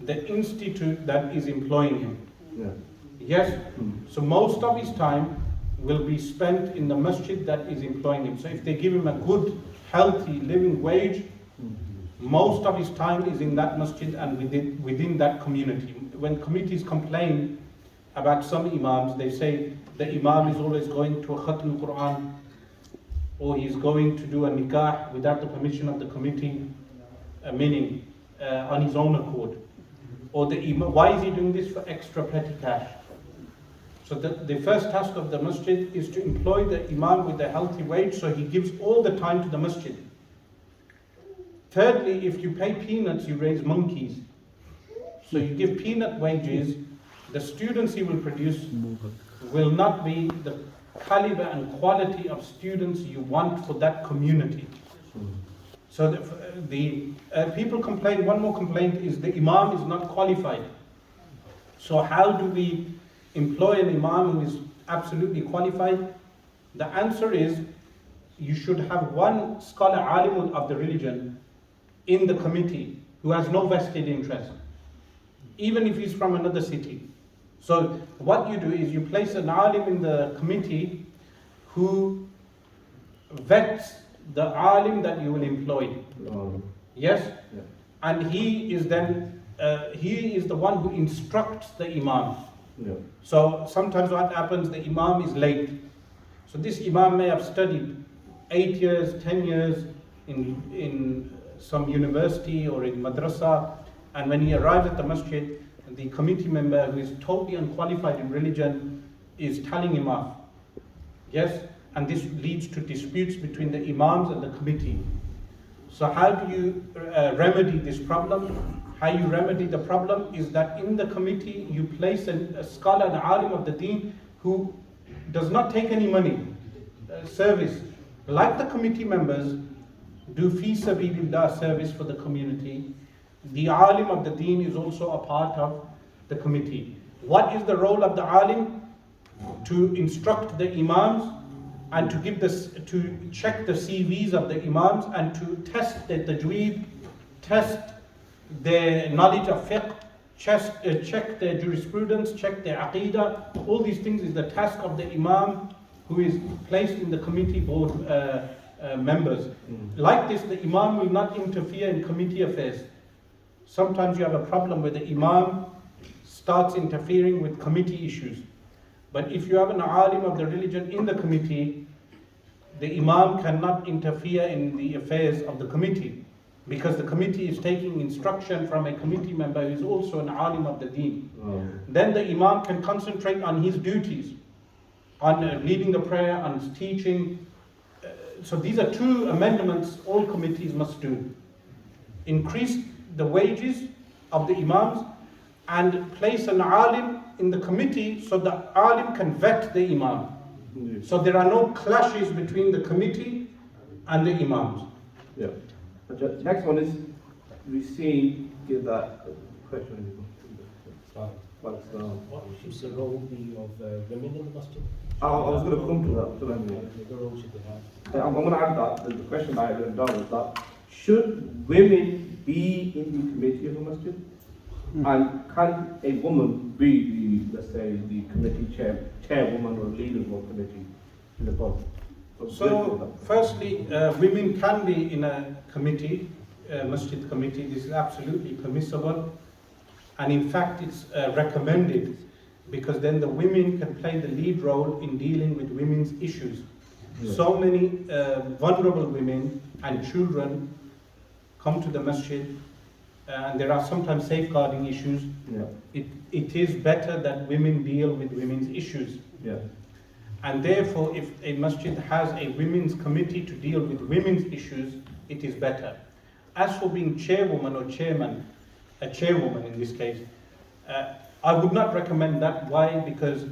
the institute that is employing him. Yeah. Yes? So most of his time will be spent in the masjid that is employing him. So if they give him a good, healthy living wage, most of his time is in that masjid and within that community. When committees complain about some imams, they say the imam is always going to a khatm Quran, or he's going to do a nikah without the permission of the committee, meaning on his own accord. Or the imam, why is he doing this for extra petty cash? So the first task of the masjid is to employ the imam with a healthy wage, so he gives all the time to the masjid. Thirdly, if you pay peanuts, you raise monkeys. So you give peanut wages, the students he will produce will not be the caliber and quality of students you want for that community. So the people complain, one more complaint is the imam is not qualified. So how do we employ an imam who is absolutely qualified? The answer is, you should have one scholar, alim of the religion, in the committee who has no vested interest, even if he's from another city. So what you do is you place an alim in the committee who vets the alim that you will employ. Yes? Yeah. And he is then, he is the one who instructs the imam. Yeah. So sometimes what happens, the imam is late. So this imam may have studied 8 years, 10 years in some university or in madrasa, and when he arrives at the masjid, the committee member who is totally unqualified in religion is telling him off. Yes? And this leads to disputes between the imams and the committee. So how do you remedy this problem? How you remedy the problem is that in the committee you place a scholar, an alim of the deen, who does not take any money, service. Like the committee members do fi sabilillah service for the community, the alim of the deen is also a part of the committee. What is the role of the alim? To instruct the imams and to give this, to check the CVs of the imams and to test their tajweed, test their knowledge of fiqh, check their jurisprudence, check their aqidah. All these things is the task of the imam who is placed in the committee board members. Like this, the imam will not interfere in committee affairs. Sometimes you have a problem where the imam starts interfering with committee issues. But if you have an alim of the religion in the committee, the imam cannot interfere in the affairs of the committee, because the committee is taking instruction from a committee member who is also an alim of the deen. Then the imam can concentrate on his duties, on leading the prayer, on teaching. So these are two amendments all committees must do. Increase the wages of the imams and place an alim in the committee so the alim can vet the imam. So there are no clashes between the committee and the imams. Yeah. Next one is, we see, give that question. What should the role be of women in the masjid? I was going to come to that. The role should they have? I'm going to add that. The question I wrote down is that, should women be in the committee of a masjid? And can a woman be the, let's say, the committee chairwoman or leader of a committee in the pub? So, firstly, women can be in a committee, masjid committee. This is absolutely permissible, and in fact, it's recommended, because then the women can play the lead role in dealing with women's issues. Yeah. So many vulnerable women and children come to the masjid, and there are sometimes safeguarding issues. Yeah. It is better that women deal with women's issues. Yeah. And therefore, if a masjid has a women's committee to deal with women's issues, it is better. As for being chairwoman or chairman, a chairwoman in this case, I would not recommend that. Why? Because